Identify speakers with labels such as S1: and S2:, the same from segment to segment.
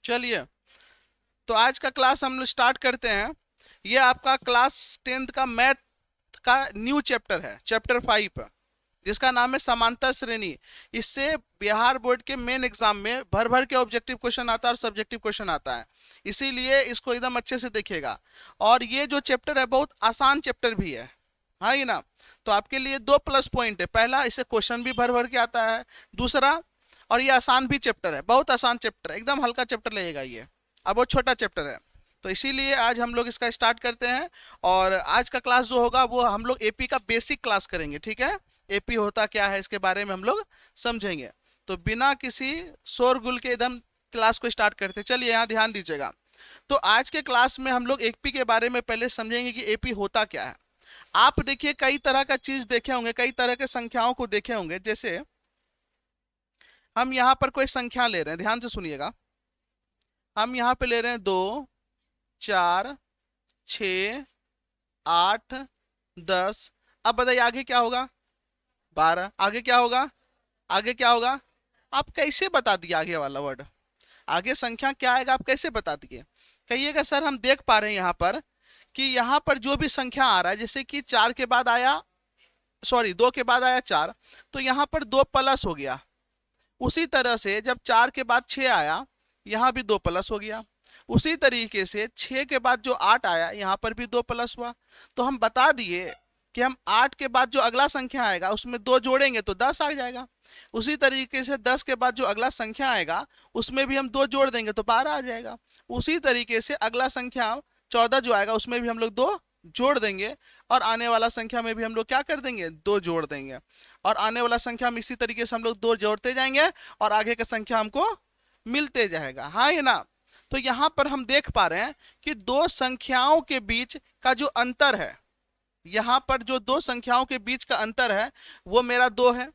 S1: चलिए, तो आज का क्लास हम लोग स्टार्ट करते हैं। ये आपका क्लास 10th का मैथ का न्यू चैप्टर है, चैप्टर 5, जिसका नाम है समांतर श्रेणी। इससे बिहार बोर्ड के मेन एग्जाम में भर भर के ऑब्जेक्टिव क्वेश्चन आता है और सब्जेक्टिव क्वेश्चन आता है, इसीलिए इसको एकदम अच्छे से देखिएगा। और ये जो चैप्टर है बहुत आसान चैप्टर भी है, हाँ ये ना। तो आपके लिए दो प्लस पॉइंट है, पहला इसे क्वेश्चन भी भर भर के आता है, दूसरा और ये आसान भी चैप्टर है, बहुत आसान चैप्टर है, एकदम हल्का चैप्टर लगेगा ये, अब बहुत छोटा चैप्टर है। तो इसीलिए आज हम लोग इसका स्टार्ट करते हैं। और आज का क्लास जो होगा वो हम लोग एपी का बेसिक क्लास करेंगे, ठीक है। एपी होता क्या है इसके बारे में हम लोग समझेंगे। तो बिना किसी शोरगुल के एकदम क्लास को स्टार्ट करते हैं। चलिए यहाँ ध्यान दीजिएगा। तो आज के क्लास में हम लोग एपी के बारे में पहले समझेंगे कि एपी होता क्या है। आप देखिए कई तरह का चीज देखे होंगे, कई तरह के संख्याओं को देखे होंगे। जैसे हम यहाँ पर कोई संख्या ले रहे हैं, ध्यान से सुनिएगा। हम यहाँ पे ले रहे हैं 2, 4, 6, 8, 10। अब बताइए आगे क्या होगा? 12। आगे क्या होगा? आगे क्या होगा? आप कैसे बता दिए आगे वाला वर्ड? आगे संख्या क्या आएगा आप कैसे बता दिए? कहिएगा सर हम देख पा रहे हैं यहाँ पर कि यहाँ पर जो भी संख्या आ रहा है, जैसे कि 4 के बाद आया, सॉरी 2 के बाद आया 4, तो यहाँ पर 2 प्लस हो गया। उसी तरह से जब 4 के बाद 6 आया, यहाँ भी 2 प्लस हो गया। उसी तरीके से 6 के बाद जो 8 आया, यहाँ पर भी 2 प्लस हुआ। तो हम बता दिए कि हम 8 के बाद जो अगला संख्या आएगा उसमें 2 जोड़ेंगे तो 10 आ जाएगा। उसी तरीके से 10 के बाद जो अगला संख्या आएगा उसमें भी हम 2 जोड़ देंगे तो 12 आ जाएगा। उसी तरीके से अगला संख्या 14 जो आएगा उसमें भी हम लोग 2 जोड़ देंगे, और आने वाला संख्या में भी हम लोग क्या कर देंगे? 2 जोड़ देंगे। और आने वाला संख्या में इसी तरीके से हम लोग 2 जोड़ते जाएंगे और आगे का संख्या हमको मिलते जाएगा, हाँ ये ना। तो यहाँ पर हम देख पा रहे हैं कि दो संख्याओं के बीच का जो अंतर है, यहाँ पर जो दो संख्याओं के बीच का अंतर है वो मेरा 2 है।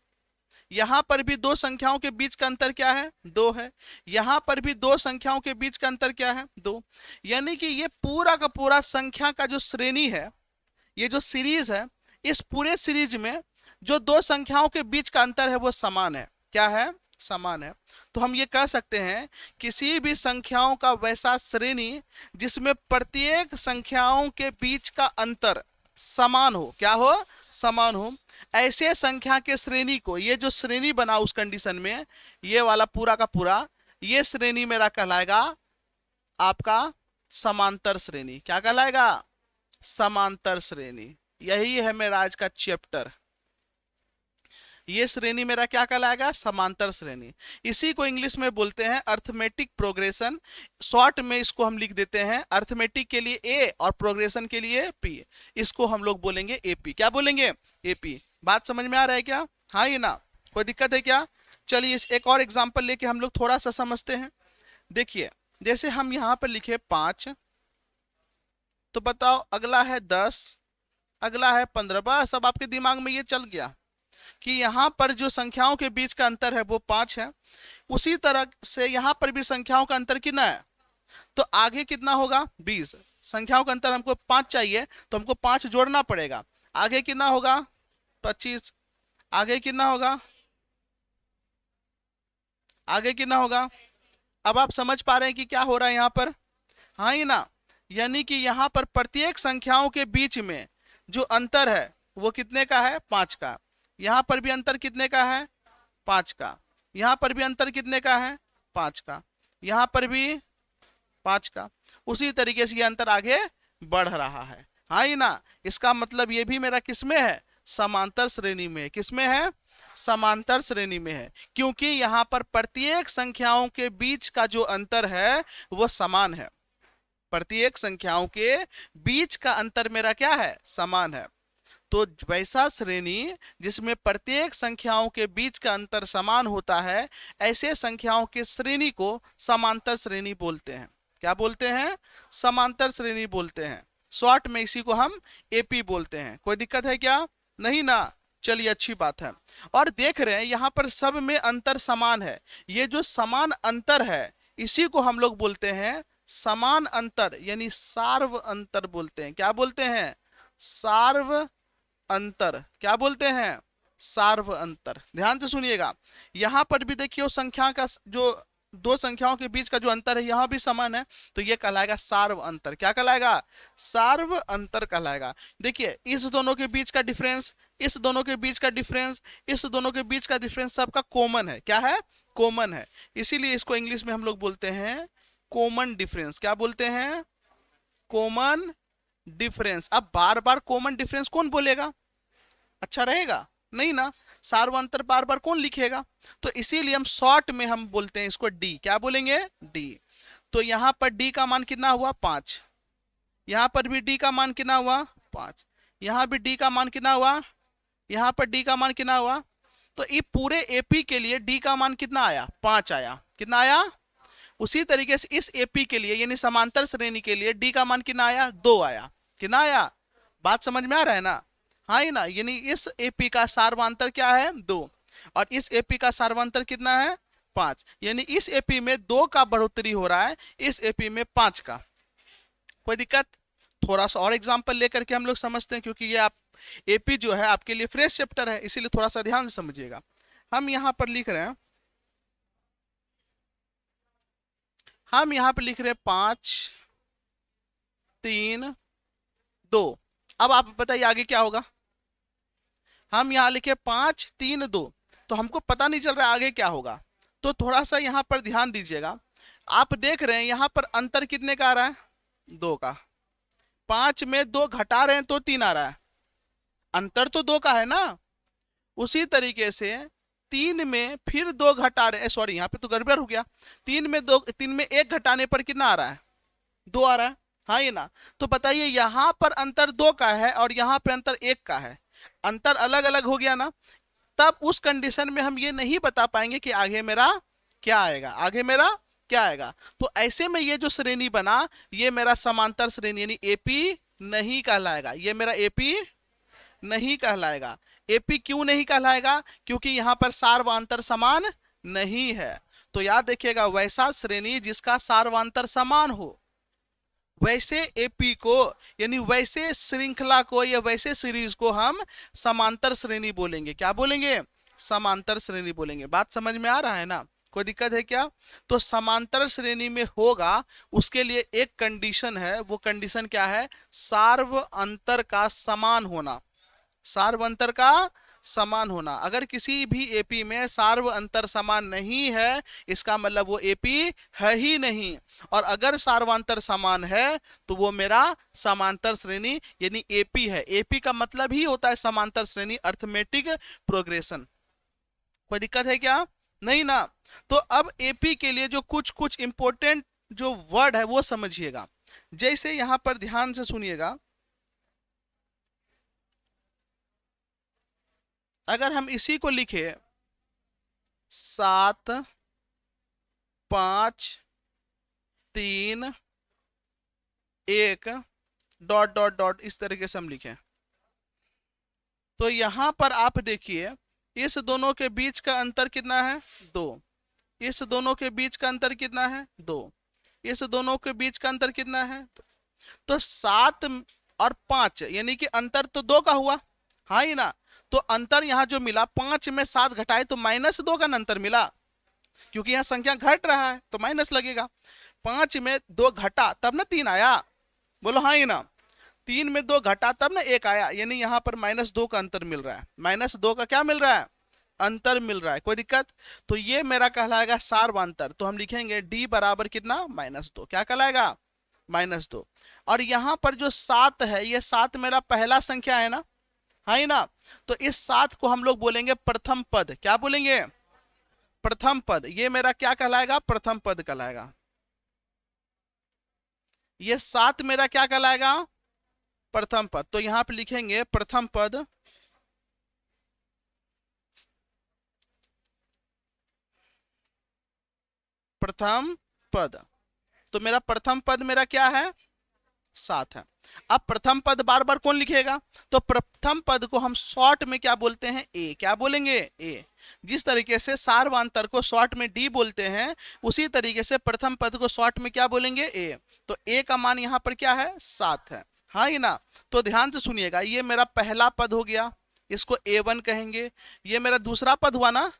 S1: यहाँ पर भी दो संख्याओं के बीच का अंतर क्या है? 2 है। यहाँ पर भी दो संख्याओं के बीच का अंतर क्या है? 2। यानी कि ये पूरा का पूरा संख्या का जो श्रेणी है, ये जो सीरीज है, इस पूरे सीरीज में जो दो संख्याओं के बीच का अंतर है वो समान है। क्या है? समान है। तो हम ये कह सकते हैं किसी भी संख्याओं का वैसा श्रेणी जिसमें प्रत्येक संख्याओं के बीच का अंतर समान हो। क्या हो? समान हो। ऐसे संख्या के श्रेणी को, ये जो श्रेणी बना उस कंडीशन में, ये वाला पूरा का पूरा ये श्रेणी मेरा कहलाएगा आपका समांतर श्रेणी। क्या कहलाएगा? समांतर श्रेणी। यही है मेरा आज का चैप्टर। ये श्रेणी मेरा क्या कहलाएगा? समांतर श्रेणी। इसी को इंग्लिश में बोलते हैं अर्थमेटिक प्रोग्रेशन। शॉर्ट में इसको हम लिख देते हैं, अर्थमेटिक के लिए ए और प्रोग्रेशन के लिए पी। इसको हम लोग बोलेंगे एपी। क्या बोलेंगे? एपी। बात समझ में आ रहा है क्या? हाँ ये ना, कोई दिक्कत है क्या? चलिए एक और एग्जाम्पल लेके हम लोग थोड़ा सा समझते हैं। देखिए जैसे हम यहाँ पर लिखे 5, तो बताओ अगला है 10, अगला है 15। बस अब आपके दिमाग में ये चल गया कि यहाँ पर जो संख्याओं के बीच का अंतर है वो 5 है। उसी तरह से यहाँ पर भी संख्याओं का अंतर कितना है? तो आगे कितना होगा? 20। संख्याओं का अंतर हमको 5 चाहिए तो हमको 5 जोड़ना पड़ेगा। आगे कितना होगा? 25। आगे कितना होगा? आगे कितना होगा? अब आप समझ पा रहे हैं कि क्या हो रहा है यहाँ पर? हाँ ये ना, यानी कि यहाँ पर प्रत्येक संख्याओं के बीच में जो अंतर है वो कितने का है? 5 का। यहाँ पर भी अंतर कितने का है? 5 का। यहाँ पर भी अंतर कितने का है? 5 का। यहाँ पर भी 5 का। उसी तरीके से ये अंतर आगे बढ़ रहा है। हाँ ये ना, इसका मतलब ये भी मेरा किस में है? समांतर श्रेणी में। किस में है? समांतर श्रेणी में है, क्योंकि यहाँ पर प्रत्येक संख्याओं के बीच का जो अंतर है वो समान है। प्रत्येक संख्याओं के बीच का अंतर मेरा क्या है? समान है। तो वैसा श्रेणी जिसमें प्रत्येक संख्याओं के बीच का अंतर समान होता है, ऐसे संख्याओं के श्रेणी को समांतर श्रेणी बोलते हैं। क्या बोलते हैं? समांतर श्रेणी बोलते हैं। शॉर्ट में इसी को हम एपी बोलते हैं। कोई दिक्कत है क्या? नहीं ना। चलिए अच्छी बात है। और देख रहे हैं यहाँ पर सब में अंतर समान है। ये जो समान अंतर है इसी को हम लोग बोलते हैं समान अंतर, यानी सार्व अंतर बोलते हैं। क्या बोलते हैं? सार्व अंतर। क्या बोलते हैं? सार्व अंतर। ध्यान से सुनिएगा। यहां पर भी देखिए संख्या का जो दो संख्याओं के बीच का जो अंतर है यहाँ भी समान है, तो ये कहलाएगा सार्व अंतर। क्या कहलाएगा? सार्व अंतर कहलाएगा। देखिए इस दोनों के बीच का डिफरेंस, इस दोनों के बीच का डिफरेंस, इस दोनों के बीच का डिफरेंस सबका कॉमन है। क्या है? कॉमन है। इसीलिए इसको इंग्लिश में हम लोग बोलते हैं कॉमन डिफरेंस। क्या बोलते हैं? Common difference. अब बार बार कॉमन डिफरेंस कौन बोलेगा? अच्छा रहेगा? नहीं ना। सार्वंतर बार बार कौन लिखेगा? तो इसीलिए हम शॉर्ट में हम बोलते हैं इसको डी। क्या बोलेंगे? डी। तो यहां पर डी का मान कितना हुआ? 5। यहां पर भी डी का मान कितना हुआ? 5। यहां भी डी का मान कितना हुआ? यहां पर डी का मान कितना हुआ? तो ये पूरे एपी के लिए डी का मान कितना आया? 5 आया। कितना आया? उसी तरीके से इस एपी के लिए यानी समांतर श्रेणी के लिए डी का मान कितना आया? 2 आया। कितना आया? बात समझ में आ रहा है ना? हाँ ही ना। यानी इस एपी का सार्वंतर क्या है? 2। और इस एपी का सार्वंतर कितना है? 5। यानी इस एपी में 2 का बढ़ोतरी हो रहा है, इस एपी में 5 का। कोई दिक्कत? थोड़ा सा और एग्जांपल लेकर के हम लोग समझते हैं, क्योंकि ये आप एपी जो है आपके लिए फ्रेश चैप्टर है, इसीलिए थोड़ा सा ध्यान से समझिएगा। हम यहां पर लिख रहे हैं, हम यहां पर लिख रहे हैं 5 3 2। अब आप बताइए आगे क्या होगा? हम यहां लिखे 5 3 2, तो हमको पता नहीं चल रहा है आगे क्या होगा। तो थोड़ा सा यहां पर ध्यान दीजिएगा। आप देख रहे हैं यहां पर अंतर कितने का आ रहा है? 2 का। 5 में 2 घटा रहे हैं तो 3 आ रहा है। अंतर तो 2 का है ना। उसी तरीके से 3 में फिर 2 घटा रहे, सॉरी यहाँ पे तो गड़बड़ हो गया। 3 में 1 घटाने पर कितना आ रहा है? 2 आ रहा है। हाँ ये ना। तो बताइए यहां पर अंतर 2 का है और यहां पे अंतर 1 का है, अंतर अलग अलग हो गया ना। तब उस कंडीशन में हम ये नहीं बता पाएंगे कि आगे मेरा क्या आएगा, आगे मेरा क्या आएगा। तो ऐसे में ये जो श्रेणी बना, ये मेरा समांतर श्रेणी यानी एपी नहीं कहलाएगा। ये मेरा एपी नहीं कहलाएगा। एपी क्यों नहीं कहलाएगा? क्योंकि यहां पर सार्वंतर समान नहीं है। तो याद रखिएगा, वैसा श्रेणी जिसका सार्वंतर समान हो, वैसे एपी को यानी वैसे श्रृंखला को या वैसे सीरीज को हम समांतर श्रेणी बोलेंगे। क्या बोलेंगे? समांतर श्रेणी बोलेंगे। बात समझ में आ रहा है ना? कोई दिक्कत है क्या? तो समांतर श्रेणी में होगा, उसके लिए एक कंडीशन है। वो कंडीशन क्या है? सार्व अंतर का समान होना। सार्व अंतर का समान होना। अगर किसी भी एपी में सार्व अंतर समान नहीं है, इसका मतलब वो एपी है ही नहीं। और अगर सार्वांतर समान है तो वो मेरा समांतर श्रेणी यानी एपी है। एपी का मतलब ही होता है समांतर श्रेणी, अर्थमेटिक प्रोग्रेशन। कोई दिक्कत है क्या? नहीं ना। तो अब एपी के लिए जो कुछ कुछ इंपॉर्टेंट जो वर्ड है वो समझिएगा। जैसे यहां पर ध्यान से सुनिएगा, अगर हम इसी को लिखे 7 5 3 1 डॉट डॉट डॉट इस तरीके से हम लिखें, तो यहां पर आप देखिए इस दोनों के बीच का अंतर कितना है? 2। इस दोनों के बीच का अंतर कितना है? 2। इस दोनों के बीच का अंतर कितना है? तो 7 और 5 यानी कि अंतर तो 2 का हुआ। हाँ ही ना। तो अंतर यहां जो मिला, 5 में 7 घटाए तो -2 का अंतर मिला, क्योंकि यहां संख्या घट रहा है तो माइनस लगेगा। 5 में 2 घटा तब ना 3 आया। बोलो हाँ ही ना। 3 में 2 घटा तब ना 1 आया, यानी यहां पर -2 का अंतर मिल रहा है। -2 का क्या मिल रहा है? अंतर मिल रहा है। कोई दिक्कत? तो ये मेरा कहलाएगा सार्वंतर। तो हम लिखेंगे d बराबर कितना? -2। क्या कहलाएगा? -2। और यहां पर जो 7 है, ये 7 मेरा पहला संख्या है ना, है ना। तो इस 7 को हम लोग बोलेंगे प्रथम पद। क्या बोलेंगे? प्रथम पद। ये मेरा क्या कहलाएगा? प्रथम पद कहलाएगा। ये 7 मेरा क्या कहलाएगा? प्रथम पद। तो यहां पे लिखेंगे प्रथम पद, प्रथम पद। तो मेरा प्रथम पद मेरा क्या है? 7 है। अब प्रथम पद बार बार कौन लिखेगा? तो प्रथम पद को हम शॉर्ट में क्या बोलते हैं? ए। क्या बोलेंगे? ए। जिस तरीके से सार्वंतर को शॉर्ट में डी बोलते हैं, उसी तरीके से प्रथम पद को शॉर्ट में क्या बोलेंगे? ए। तो ए का मान यहां पर क्या है? 7 है। हाँ ही ना। तो ध्यान से सुनिएगा, ये मेरा पहला पद हो गया, इसको A1 कहेंगे। ये मेरा दूसरा पद हुआ ना,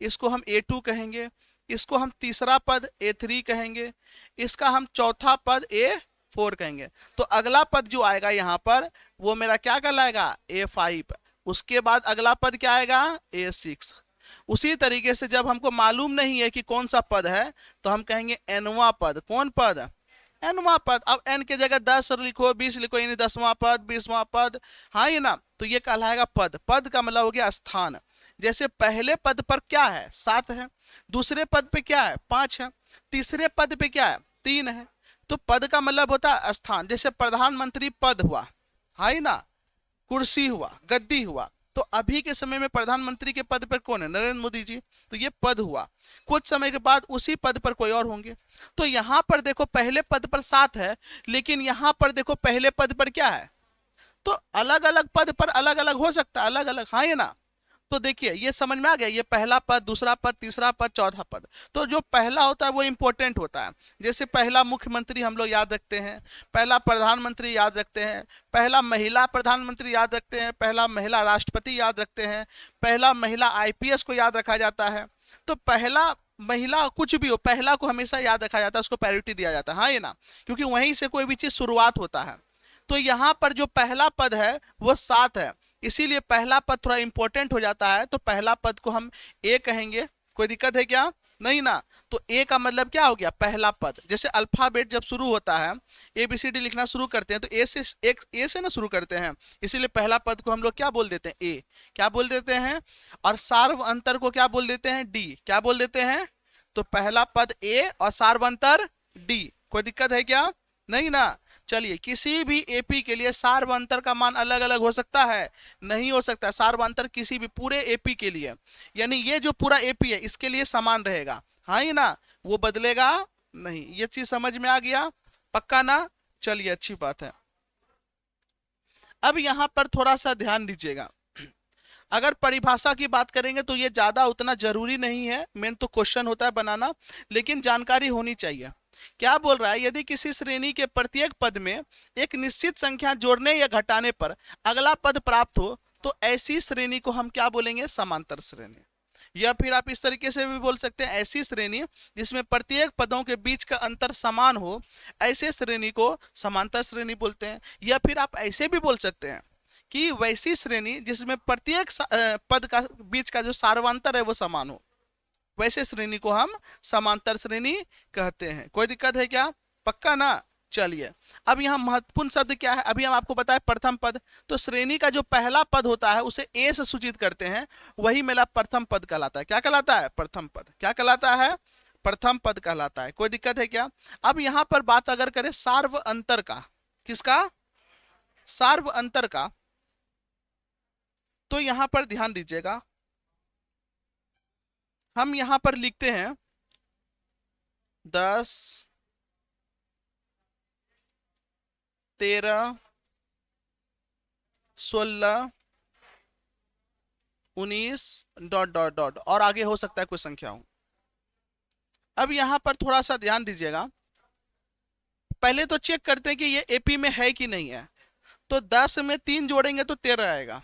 S1: इसको हम A2 कहेंगे। इसको हम तीसरा पद A3 कहेंगे, इसका हम चौथा पद A4 कहेंगे। तो अगला पद जो आएगा यहाँ पर वो मेरा क्या कहलाएगा, A5। उसके बाद अगला पद क्या आएगा, A6। उसी तरीके से जब हमको मालूम नहीं है कि कौन सा पद है तो हम कहेंगे nवां पद। कौन पद, nवां पद। अब n के जगह 10 लिखो, 20 लिखो, यानी 10वां पद, 20वां पद, हाँ ये ना, तो ये कहलाएगा पद। पद का मतलब हो गया स्थान। जैसे पहले पद पर क्या है, 7 है, दूसरे पद पे क्या है, 5 है, तीसरे पद पे क्या है, 3 है। तो पद का मतलब होता है स्थान। जैसे प्रधानमंत्री पद हुआ, हाँ ना, कुर्सी हुआ, गद्दी हुआ। तो अभी के समय में प्रधानमंत्री के पद पर कौन है, नरेंद्र मोदी जी, तो ये पद हुआ। कुछ समय के बाद उसी पद पर कोई और होंगे। तो यहां पर देखो पहले पद पर 7 है, लेकिन यहां पर देखो पहले पद पर क्या है, तो अलग अलग पद पर अलग अलग हो सकता है, अलग अलग, हाँ ये ना। तो देखिए ये समझ में आ गया, ये पहला पद, दूसरा पद, तीसरा पद, चौथा पद। तो जो पहला होता है वो इंपॉर्टेंट होता है। जैसे पहला मुख्यमंत्री हम लोग याद रखते हैं, पहला प्रधानमंत्री याद रखते हैं, पहला महिला प्रधानमंत्री याद रखते हैं, पहला महिला राष्ट्रपति याद रखते हैं, पहला महिला IPS को याद रखा जाता है। तो पहला महिला कुछ भी हो, पहला को हमेशा याद रखा जाता है, उसको प्रायोरिटी दिया जाता है, हाँ ये ना, क्योंकि वहीं से कोई भी चीज शुरुआत होता है। तो यहाँ पर जो पहला पद है वो 7 है, इसीलिए पहला पद थोड़ा इंपॉर्टेंट हो जाता है। तो पहला पद को हम A कहेंगे। कोई दिक्कत है क्या, नहीं ना। तो A का मतलब क्या हो गया, पहला पद। जैसे अल्फाबेट जब शुरू होता है, ABCD लिखना शुरू करते हैं तो A से ना शुरू करते हैं, इसीलिए पहला पद को हम लोग क्या बोल देते हैं, A। क्या बोल देते हैं, और सार्व अंतर को क्या बोल देते हैं, D। क्या बोल देते हैं, तो पहला पद A और सार्व अंतर D। कोई दिक्कत है क्या, नहीं ना। चलिए, किसी भी AP के लिए सार्वंतर का मान अलग अलग हो सकता है, नहीं हो सकता। सार्वंतर किसी भी पूरे AP के लिए, यानी ये जो पूरा AP है इसके लिए समान रहेगा, हाँ ही ना, वो बदलेगा नहीं। ये चीज समझ में आ गया, पक्का ना। चलिए अच्छी बात है। अब यहां पर थोड़ा सा ध्यान दीजिएगा। अगर परिभाषा की बात करेंगे तो ये ज्यादा उतना जरूरी नहीं है, मेन तो क्वेश्चन होता है बनाना, लेकिन जानकारी होनी चाहिए। क्या बोल रहा है, यदि किसी श्रेणी के प्रत्येक पद में एक निश्चित संख्या जोड़ने या घटाने पर अगला पद प्राप्त हो तो ऐसी श्रेणी को हम क्या बोलेंगे, समांतर श्रेणी। या फिर आप इस तरीके से भी बोल सकते हैं, ऐसी श्रेणी जिसमें प्रत्येक पदों के बीच का अंतर समान हो, ऐसे श्रेणी को समांतर श्रेणी बोलते हैं। या फिर आप ऐसे भी बोल सकते हैं कि वैसी श्रेणी जिसमें प्रत्येक पद का बीच का जो सार्वंतर है वो समान हो, वैसे श्रेणी को हम समांतर श्रेणी कहते हैं। कोई दिक्कत है क्या, पक्का ना। चलिए, अब यहाँ महत्वपूर्ण शब्द क्या है, अभी हम आपको बताए प्रथम पद। तो श्रेणी का जो पहला पद होता है उसे A से सूचित करते हैं, वही मेरा प्रथम पद कहलाता है। क्या कहलाता है, प्रथम पद। क्या कहलाता है, प्रथम पद कहलाता है। कोई दिक्कत है क्या। अब यहाँ पर बात अगर करें सार्व अंतर का, किसका, सार्व अंतर का, तो यहां पर ध्यान दीजिएगा। हम यहां पर लिखते हैं 10, 13, 16, 19 डॉट डॉट डॉट, और आगे हो सकता है कोई संख्या हो। अब यहां पर थोड़ा सा ध्यान दीजिएगा। पहले तो चेक करते हैं कि ये AP में है कि नहीं है। तो 10 में 3 जोड़ेंगे तो 13 आएगा,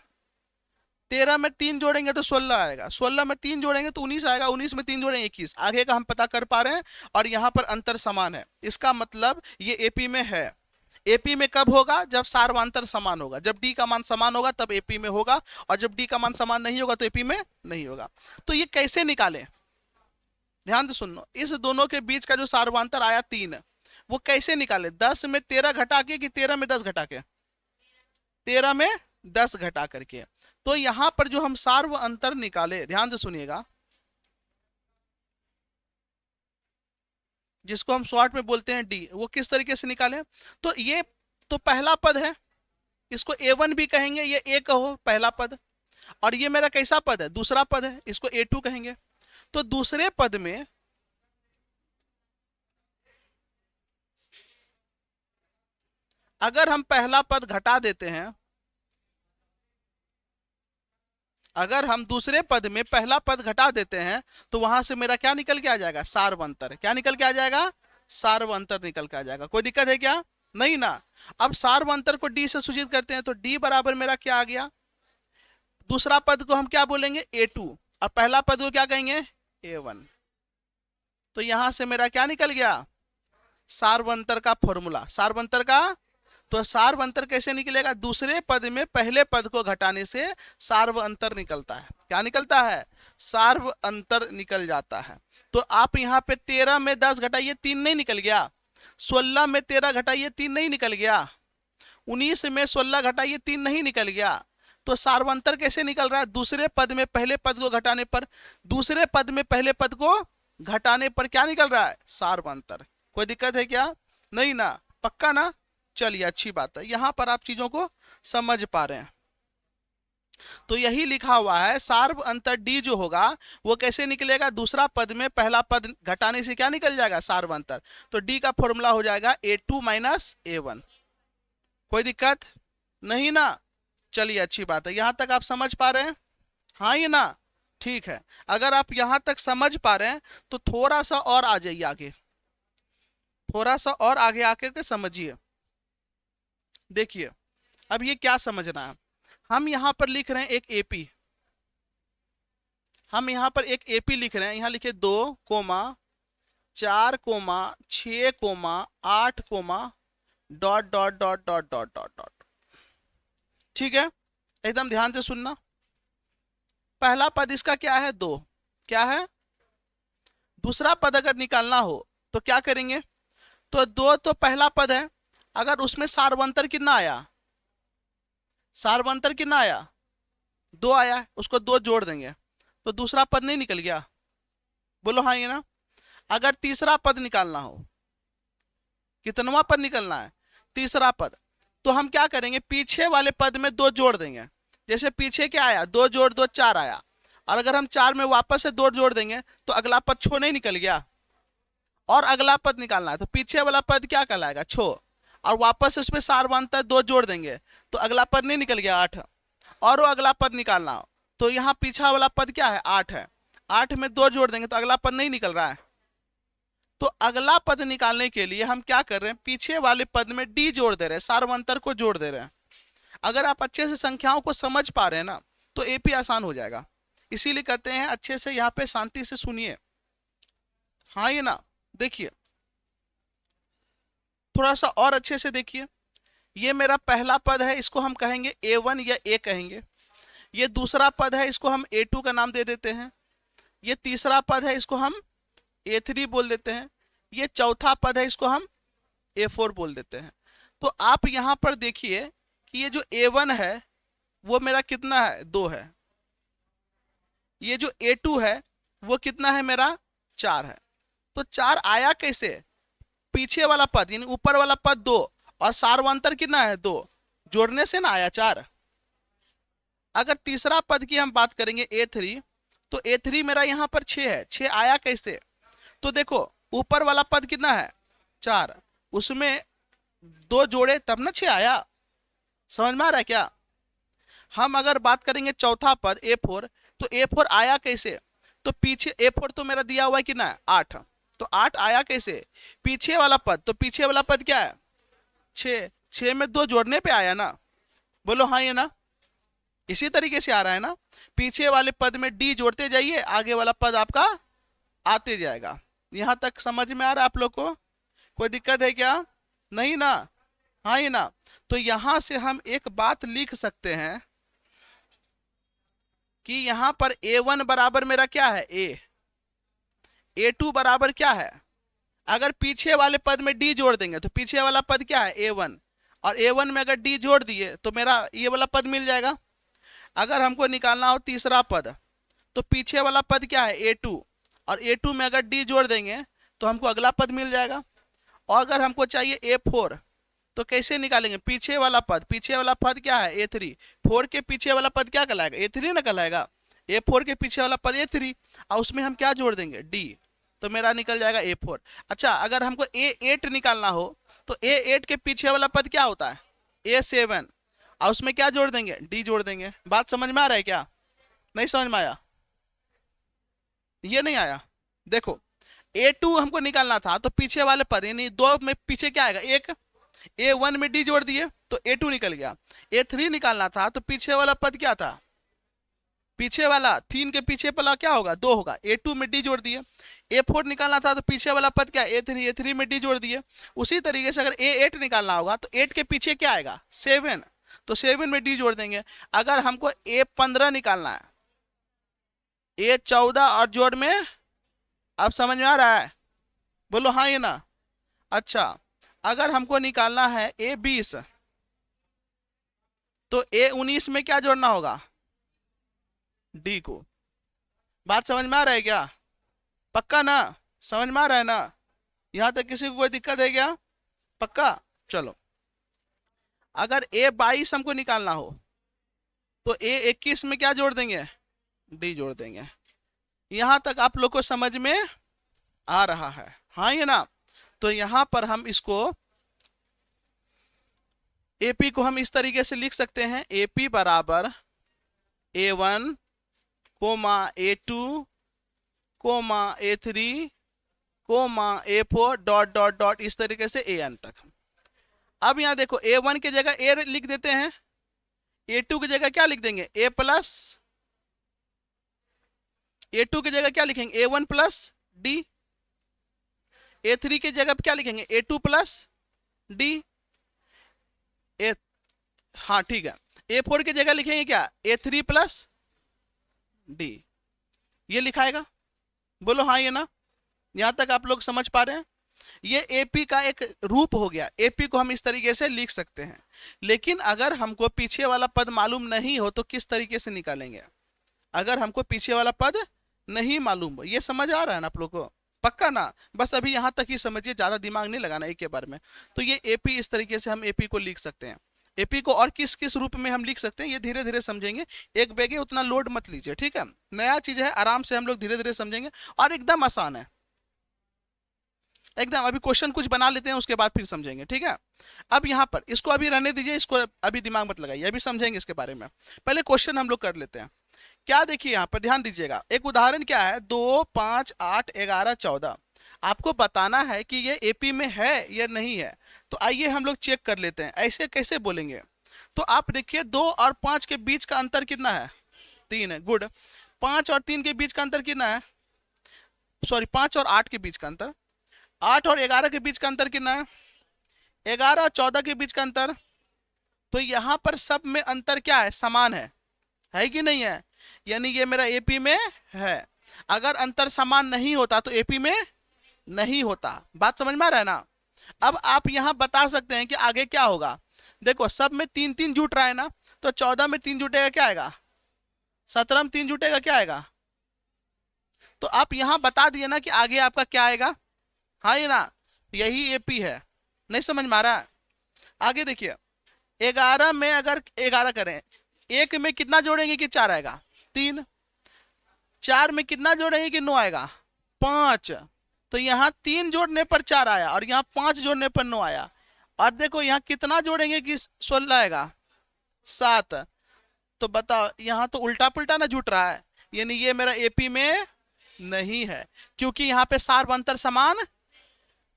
S1: 13 में 3 जोड़ेंगे तो 16 आएगा, 16 में 3 जोड़ेंगे तो 19 आएगा, 19 में 3 जोड़ेंगे 21। आगे का हम पता कर पा रहे हैं, और यहाँ पर अंतर समान है। इसका मतलब ये AP में है। AP में कब होगा, जब सार्वंतर समान होगा। जब D का मान समान होगा तब AP में होगा, और जब D का मान समान नहीं होगा तो AP में नहीं होगा। तो ये कैसे निकालें, ध्यान से सुनो। इस दोनों के बीच का जो सार्वंतर आया 3, वो कैसे निकाले, 10 में 13 घटा के, कि 13 में 10 घटा के, 13 में 10 घटा करके। तो यहां पर जो हम सार्व अंतर निकाले, ध्यान से सुनिएगा, जिसको हम शॉर्ट में बोलते हैं D, वो किस तरीके से निकाले। तो ये तो पहला पद है, इसको A1 भी कहेंगे, ये A कहो पहला पद, और ये मेरा कैसा पद है, दूसरा पद है, इसको A2 कहेंगे। तो दूसरे पद में अगर हम पहला पद घटा देते हैं, अगर हम दूसरे पद में पहला पद घटा देते हैं तो वहां से मेरा क्या निकल के आ जाएगा, सार्वंतर। क्या निकल के आ जाएगा, सार्वंतर निकल के आ जाएगा। कोई दिक्कत है क्या, नहीं ना। अब सार्वंतर को D से सूचित करते हैं, तो D बराबर मेरा क्या आ गया, दूसरा पद को हम क्या बोलेंगे, A2, और पहला पद को क्या कहेंगे, A1। तो यहां से मेरा क्या निकल गया, सार्वंतर का फॉर्मूला, सार्वंतर का। तो सार्व अंतर कैसे निकलेगा, दूसरे पद में पहले पद को घटाने से सार्व अंतर निकलता है। क्या निकलता है, सार्व अंतर निकल जाता है। तो आप यहाँ पे 13 में 10 घटाइए 3 नहीं निकल गया, 16 में 13 घटाइए 3 नहीं निकल गया, 19 में 16 घटाइए 3 नहीं निकल गया। तो सार्वंतर कैसे निकल रहा है, दूसरे पद में पहले पद को घटाने पर, दूसरे पद में पहले पद को घटाने पर क्या निकल रहा है, सार्वंतर। कोई दिक्कत है क्या, नहीं ना, पक्का ना। चलिए अच्छी बात है, यहां पर आप चीजों को समझ पा रहे हैं। तो यही लिखा हुआ है, सार्व अंतर डी जो होगा वो कैसे निकलेगा, दूसरा पद में पहला पद घटाने से क्या निकल जाएगा, सार्व अंतर। तो डी का फॉर्मूला हो जाएगा A2 माइनस A1। कोई दिक्कत नहीं ना। चलिए अच्छी बात है, यहां तक आप समझ पा रहे हैं, हाँ ये ना, ठीक है। अगर आप यहां तक समझ पा रहे हैं तो थोड़ा सा और आ जाइए आगे, थोड़ा सा और आगे आकर के समझिए। देखिए अब ये क्या समझना है, हम यहां पर लिख रहे हैं एक एपी, हम यहां पर एक एपी लिख रहे हैं, यहां लिखे 2 comma 4 comma 6 comma 8 comma dot dot dot dot dot dot dot. ठीक है, एकदम ध्यान से सुनना। पहला पद इसका क्या है, 2, क्या है, दूसरा पद अगर निकालना हो तो क्या करेंगे, तो 2 तो पहला पद है, अगर उसमें सार्वंतर कितना आया, सार्वंतर कितना आया, 2 आया, उसको 2 जोड़ देंगे तो दूसरा पद नहीं निकल गया, बोलो हाँ ये ना। अगर तीसरा पद निकालना हो, कितनवा पद निकलना है, तीसरा पद, तो हम क्या करेंगे, पीछे वाले पद में 2 जोड़ देंगे। जैसे पीछे क्या आया, 2 जोड़ 2 4 आया, और अगर हम 4 में वापस से 2 जोड़ देंगे तो अगला पद छो नहीं निकल गया, और अगला पद निकालना है तो पीछे वाला पद क्या कहलाएगा, छो, और वापस से उसमें सार्वंतर 2 जोड़ देंगे तो अगला पद नहीं निकल गया 8, और वो अगला पद निकालना हो तो यहाँ पीछा वाला पद क्या है, 8 है, 8 में 2 जोड़ देंगे तो अगला पद नहीं निकल रहा है। तो अगला पद निकालने के लिए हम क्या कर रहे हैं, पीछे वाले पद में डी जोड़ दे रहे हैं, सार्वंतर को जोड़ दे रहे हैं। अगर आप अच्छे से संख्याओं को समझ पा रहे हैं ना तो एपी आसान हो जाएगा। इसीलिए कहते हैं अच्छे से यहाँ पे शांति से सुनिए, हाँ ये ना। देखिए थोड़ा सा और अच्छे से देखिए, ये मेरा पहला पद है, इसको हम कहेंगे A1 या A कहेंगे। ये दूसरा पद है, इसको हम A2 का नाम दे देते हैं। ये तीसरा पद है, इसको हम A3 बोल देते हैं। ये चौथा पद है, इसको हम A4 बोल देते हैं। तो आप यहां पर देखिए कि ये जो A1 है वो मेरा कितना है, 2 है। ये जो A2 है वो कितना है मेरा, 4 है। तो 4 आया कैसे, पीछे वाला पद यानी ऊपर वाला पद 2 और सार्वंतर कितना है, 2 जोड़ने से ना आया 4। अगर तीसरा पद की हम बात करेंगे A3, तो A3 मेरा यहां पर 6 है, 6 आया कैसे, तो देखो ऊपर वाला पद कितना है, 4, उसमें 2 जोड़े तब ना 6 आया। समझ में आ रहा है क्या। हम अगर बात करेंगे चौथा पद A4, तो A4 आया कैसे, तो पीछे A4 तो मेरा दिया हुआ है कितना है, 8, तो 8 आया कैसे, पीछे वाला पद, तो पीछे वाला पद क्या है, 6, 6 में 2 जोड़ने पे आया ना, बोलो हाँ ये ना। इसी तरीके से आ रहा है ना, पीछे वाले पद में डी जोड़ते जाइए, आगे वाला पद आपका आते जाएगा। यहां तक समझ में आ रहा है आप लोग को, कोई दिक्कत है क्या, नहीं ना, हाँ ये ना। तो यहां से हम एक बात लिख सकते हैं कि यहां पर A1 बराबर मेरा क्या है, A, A2 बराबर क्या है, अगर पीछे वाले पद में डी जोड़ देंगे तो पीछे वाला पद क्या है, A1, और A1 में अगर डी जोड़ दिए तो मेरा ये वाला पद मिल जाएगा। अगर हमको निकालना हो तीसरा पद, तो पीछे वाला पद क्या है, A2, और A2 में अगर डी जोड़ देंगे तो हमको अगला पद मिल जाएगा। और अगर हमको चाहिए A4, तो कैसे निकालेंगे, पीछे वाला पद, पीछे वाला पद क्या है, A3, 4 के पीछे वाला पद क्या कहलाएगा, A3 ना कहलाएगा, A4 के पीछे वाला पद A3, और उसमें हम क्या जोड़ देंगे, D, तो मेरा निकल जाएगा A4। अच्छा अगर हमको A8 निकालना हो तो A8 के पीछे वाला पद क्या होता है, A7, और उसमें क्या जोड़ देंगे, D जोड़ देंगे। बात समझ में आ रहा है क्या, नहीं समझ में आया, ये नहीं आया। देखो A2 हमको निकालना था तो पीछे वाले पद यानी 2 में पीछे क्या आएगा, एक, A1 में D जोड़ दिए तो A2 निकल गया। A3 निकालना था तो पीछे वाला पद क्या था, पीछे वाला 3 के पीछे वाला क्या होगा, 2 होगा, A2 में D जोड़ दिए। A4 निकालना था तो पीछे वाला पद क्या A3, A3 में D जोड़ दिए। उसी तरीके से अगर A8 निकालना होगा तो 8 के पीछे क्या आएगा 7, तो 7 में D जोड़ देंगे। अगर हमको A15 निकालना है, A14 और जोड़ में, आप समझ में आ रहा है, बोलो हाँ ये ना। अच्छा, अगर हमको निकालना है A20 तो A19 में क्या जोड़ना होगा D को। बात समझ में आ रहा है क्या, पक्का ना, समझ में आ रहा है ना, यहां तक किसी को कोई दिक्कत है क्या, पक्का। चलो, अगर A22 हमको निकालना हो तो A21 में क्या जोड़ देंगे D जोड़ देंगे। यहां तक आप लोग को समझ में आ रहा है, हाँ ये ना। तो यहां पर हम इसको AP को हम इस तरीके से लिख सकते हैं, AP बराबर A1 comma A2 comma A3 comma A4 dot dot dot इस तरीके से AN तक। अब यहां देखो A1 की जगह A लिख देते हैं, A2 की जगह क्या लिख देंगे A प्लस, A2 की जगह क्या लिखेंगे A1 प्लस D, A3 की जगह क्या लिखेंगे A2 प्लस D, ए हाँ ठीक है, A4 की जगह लिखेंगे क्या A3 प्लस D, ये लिखाएगा, बोलो हाँ ये ना। यहां तक आप लोग समझ पा रहे हैं, ये AP का एक रूप हो गया। AP को हम इस तरीके से लिख सकते हैं, लेकिन अगर हमको पीछे वाला पद मालूम नहीं हो तो किस तरीके से निकालेंगे, अगर हमको पीछे वाला पद नहीं मालूम हो, ये समझ आ रहा है ना आप लोग को, पक्का ना। बस अभी यहां तक ही समझिए, ज्यादा दिमाग नहीं लगाना एक के बारे में। तो ये AP इस तरीके से हम AP को लिख सकते हैं। AP को और किस किस रूप में हम लिख सकते हैं ये धीरे धीरे समझेंगे, एक बेगे उतना लोड मत लीजिए, ठीक है। नया चीज है, आराम से हम लोग धीरे धीरे समझेंगे और एकदम आसान है एकदम। अभी क्वेश्चन कुछ बना लेते हैं उसके बाद फिर समझेंगे, ठीक है। अब यहाँ पर इसको अभी रहने दीजिए, इसको अभी दिमाग मत लगाइए, अभी समझेंगे इसके बारे में। पहले क्वेश्चन हम लोग कर लेते हैं। क्या देखिए यहाँ पर ध्यान दीजिएगा, एक उदाहरण क्या है 2, 5, 8, 11, 14। आपको बताना है कि ये AP में है या नहीं है। तो आइए हम लोग चेक कर लेते हैं, ऐसे कैसे बोलेंगे। तो आप देखिए 2 और 5 के बीच का अंतर कितना है 3 है, गुड। 5 और 3 के बीच का अंतर कितना है, सॉरी 5 और 8 के बीच का अंतर, 8 और 11 के बीच का अंतर कितना है, 11 और 14 के बीच का अंतर। तो यहां पर सब में अंतर क्या है समान है कि नहीं है, यानी ये मेरा AP में है। अगर अंतर समान नहीं होता तो AP में नहीं होता। बात समझ में आ रहा है ना। अब आप यहां बता सकते हैं कि आगे क्या होगा। देखो सब में 3 3 जुट रहा है ना, तो 14 में 3 जुटेगा क्या आएगा, 17 में 3 जुटेगा क्या आएगा। तो आप यहां बता दिए ना कि आगे आपका क्या आएगा, हाँ ये ना, यही AP है। नहीं समझ में आ रहा है, आगे देखिए 11 में अगर 11 करें, 1 में कितना जोड़ेंगे कि 4 आएगा 3, 4 में कितना जोड़ेंगे कि 9 आएगा 5। तो यहाँ 3 जोड़ने पर 4 आया और यहाँ 5 जोड़ने पर 9 आया। और देखो यहाँ कितना जोड़ेंगे कि 16 आएगा 7। तो बताओ यहाँ तो उल्टा पुल्टा ना जुट रहा है, यानी ये मेरा AP में नहीं है, क्योंकि यहाँ पे सार्व अंतर समान।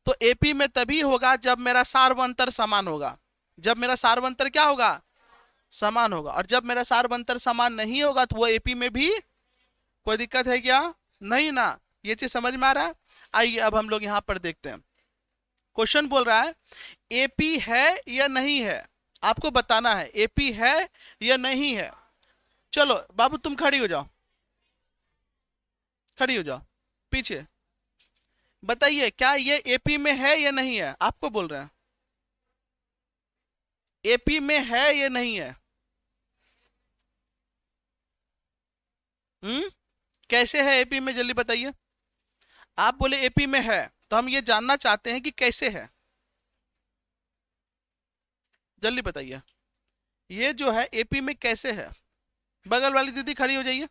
S1: तो AP में तभी होगा जब मेरा सार्व अंतर समान होगा, जब मेरा सार्व अंतर क्या होगा समान होगा। और जब मेरा सार्व अंतर समान नहीं होगा तो वो AP में भी कोई दिक्कत है क्या, नहीं ना। ये चीज समझ में आ रहा है। आइए अब हम लोग यहां पर देखते हैं, क्वेश्चन बोल रहा है AP है या नहीं है, आपको बताना है AP है या नहीं है। चलो बाबू तुम खड़ी हो जाओ, खड़ी हो जाओ पीछे, बताइए क्या ये AP में है या नहीं है, आपको बोल रहे हैं AP में है या नहीं है। कैसे है AP में, जल्दी बताइए। आप बोले AP में है, तो हम ये जानना चाहते हैं कि कैसे है, जल्दी बताइए। ये जो है AP में कैसे है, बगल वाली दीदी खड़ी हो जाइए,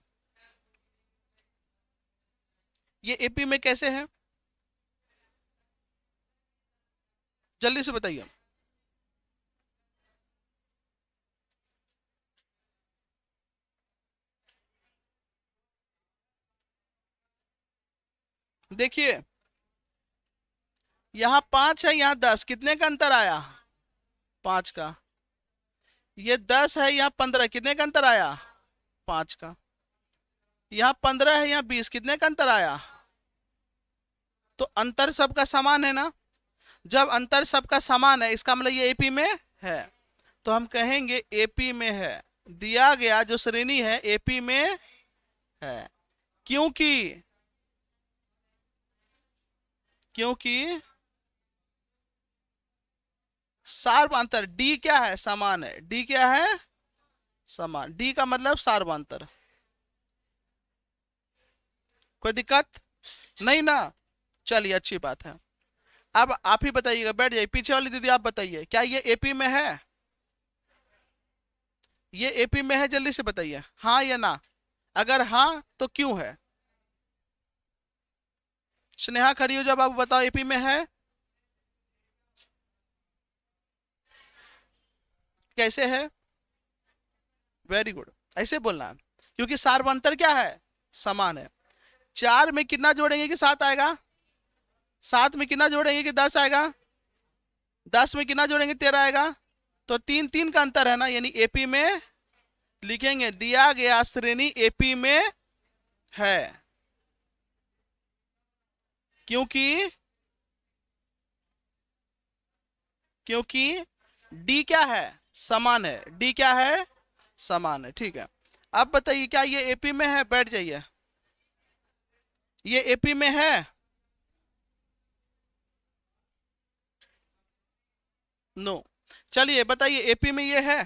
S1: ये AP में कैसे है जल्दी से बताइए। देखिए यहाँ 5 है, यहाँ 10, कितने का अंतर आया 5 का। ये 10 है, यहाँ 15, कितने का अंतर आया 5 का। यहाँ 15 है, यहाँ 20, कितने का अंतर आया तो अंतर सबका समान है ना। जब अंतर सबका समान है इसका मतलब ये एपी में है, तो हम कहेंगे एपी में है। दिया गया जो श्रेणी है एपी में है, क्योंकि क्योंकि सार्वंतर डी क्या है, समान है। डी क्या है, समान। डी का मतलब सार्वंतर। कोई दिक्कत नहीं ना। चलिए अच्छी बात है। अब आप ही बताइएगा, बैठ जाइए पीछे वाली दीदी, आप बताइए क्या ये एपी में है? ये एपी में है, जल्दी से बताइए हाँ या ना। अगर हाँ तो क्यों है? स्नेहा खड़ी हो, जब आप बताओ एपी में है। कैसे है? वेरी गुड, ऐसे बोलना है। क्योंकि सार्वंतर क्या है, समान है। 4 में कितना जोड़ेंगे कि 7 आएगा? 7 में कितना जोड़ेंगे कि 10 आएगा? 10 में कितना जोड़ेंगे 13 आएगा। तो 3 3 का अंतर है ना, यानी एपी में लिखेंगे दिया गया श्रेणी एपी में है, क्योंकि क्योंकि डी क्या है, समान है। डी क्या है, समान है। ठीक है, अब बताइए क्या ये एपी में है? बैठ जाइए, ये एपी में है? नो। चलिए बताइए एपी में ये है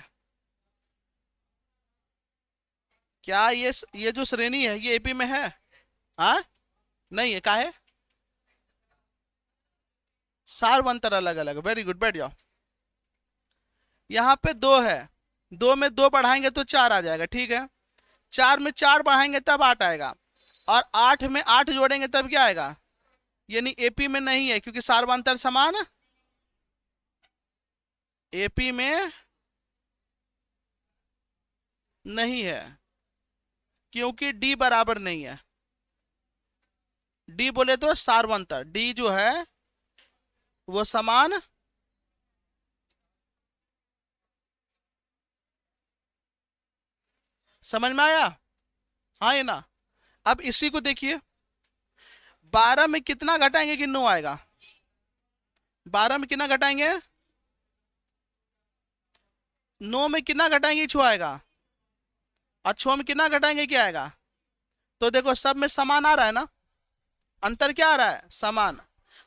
S1: क्या? ये जो श्रेणी है ये एपी में है? हाँ, नहीं है, काहे? सार्वंतर अलग अलग। वेरी गुड, बैठ जाओ। यहाँ पे 2 है, 2 में 2 बढ़ाएंगे तो 4 आ जाएगा, ठीक है। 4 में 4 बढ़ाएंगे तब 8 आएगा, और 8 में 8 जोड़ेंगे तब क्या आएगा? यानी एपी में नहीं है, क्योंकि सार्वंतर समान एपी में नहीं है, क्योंकि डी बराबर नहीं है। डी बोले तो सार्वंतर, डी जो है वो समान समझ में आया? हाँ ये ना। अब इसी को देखिए, 12 में कितना घटाएंगे कि 9 आएगा? 12 में कितना घटाएंगे? 9 में कितना घटाएंगे? 6 आएगा। और 6 में कितना घटाएंगे क्या आएगा? तो देखो सब में समान आ रहा है ना, अंतर क्या आ रहा है, समान।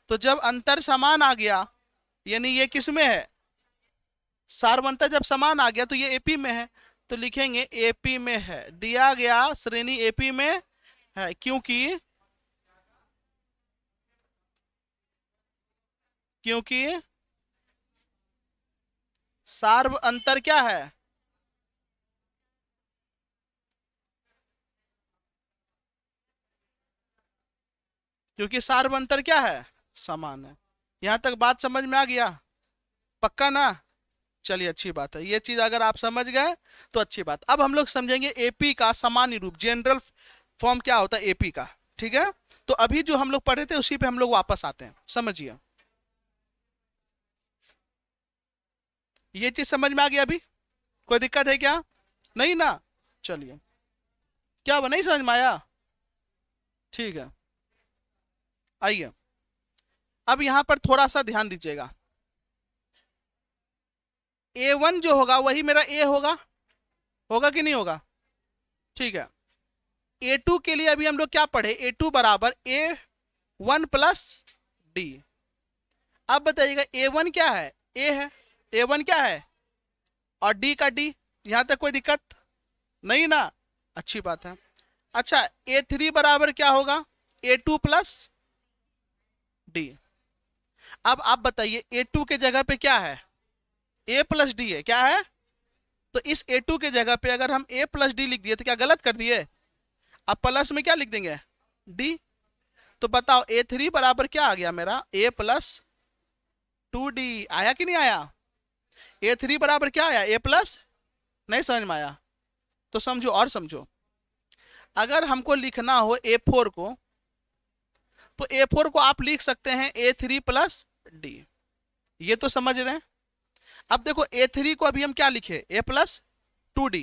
S1: तो जब अंतर समान आ गया, यानी ये किस में है, सार्वंतर जब समान आ गया तो ये एपी में है। तो लिखेंगे एपी में है, दिया गया श्रेणी एपी में है, क्योंकि क्योंकि सार्व अंतर क्या है, क्योंकि सार्व अंतर क्या है, समान है। यहां तक बात समझ में आ गया? पक्का ना? चलिए अच्छी बात है, ये चीज अगर आप समझ गए तो अच्छी बात। अब हम लोग समझेंगे एपी का सामान्य रूप, जनरल फॉर्म क्या होता है एपी का। ठीक है, तो अभी जो हम लोग पढ़े थे उसी पे हम लोग वापस आते हैं, समझिए। ये चीज समझ में आ गया अभी? कोई दिक्कत है क्या? नहीं ना। चलिए, क्या वो नहीं समझ में आया? ठीक है, आइए अब यहां पर थोड़ा सा ध्यान दीजिएगा। A1 जो होगा वही मेरा A होगा, होगा कि नहीं होगा? ठीक है, A2 के लिए अभी हम लोग क्या पढ़े, A2 बराबर A1 प्लस डी। अब बताइएगा A1 क्या है, A है, A1 क्या है, और D का D। यहां तक कोई दिक्कत नहीं ना? अच्छी बात है। अच्छा, A3 बराबर क्या होगा, A2 प्लस डी। अब आप बताइए A2 के जगह पे क्या है, A प्लस डी है, क्या है? तो इस A2 के जगह पे अगर हम A प्लस डी लिख दिए तो क्या गलत कर दिए? अब प्लस में क्या लिख देंगे, D। तो बताओ A3 बराबर क्या आ गया मेरा, A प्लस 2D। आया कि नहीं आया? A3 बराबर क्या आया, A प्लस। नहीं समझ में आया तो समझो और समझो। अगर हमको लिखना हो A4 को, तो A4 को आप लिख सकते हैं A3 प्लस डी। ये तो समझ रहे हैं? अब देखो A3 को अभी हम क्या लिखे, A प्लस 2D।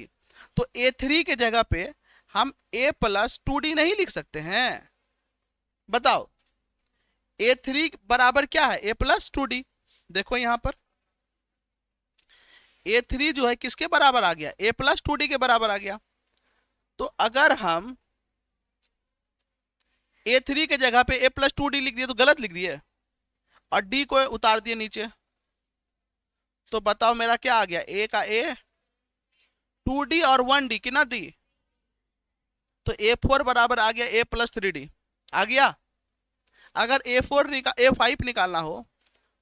S1: तो A3 के जगह पे हम A प्लस 2D नहीं लिख सकते हैं? बताओ, A3 बराबर क्या है, A+2D। देखो यहां पर A3 जो है किसके बराबर आ गया, A+2D के बराबर आ गया। तो अगर हम A3 के जगह पे A+2D लिख दिए तो गलत लिख दिए और D को उतार दिए नीचे, तो बताओ मेरा क्या आ गया, A का A, 2D और 1D, कितना D, तो A4 बराबर आ गया A+3D आ गया। अगर A5 निकालना हो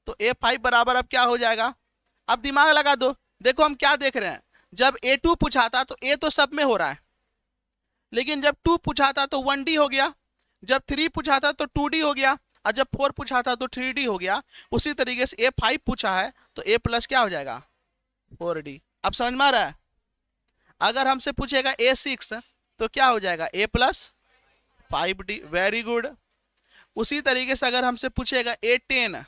S1: तो A5 बराबर अब क्या हो जाएगा, अब दिमाग लगा दो। देखो हम क्या देख रहे हैं, जब A2 पूछा था तो A तो सब में हो रहा है, लेकिन जब 2 पूछा था तो 1D हो गया, जब 3 पूछा था तो 2D हो गया, और जब 4 पूछा था तो 3D हो गया। उसी तरीके से A5 पूछा है तो A प्लस क्या हो जाएगा, 4D। अब समझ में आ रहा है। अगर हमसे पूछेगा A6 तो क्या हो जाएगा, A+5D, वेरी गुड। उसी तरीके से अगर हमसे पूछेगा A10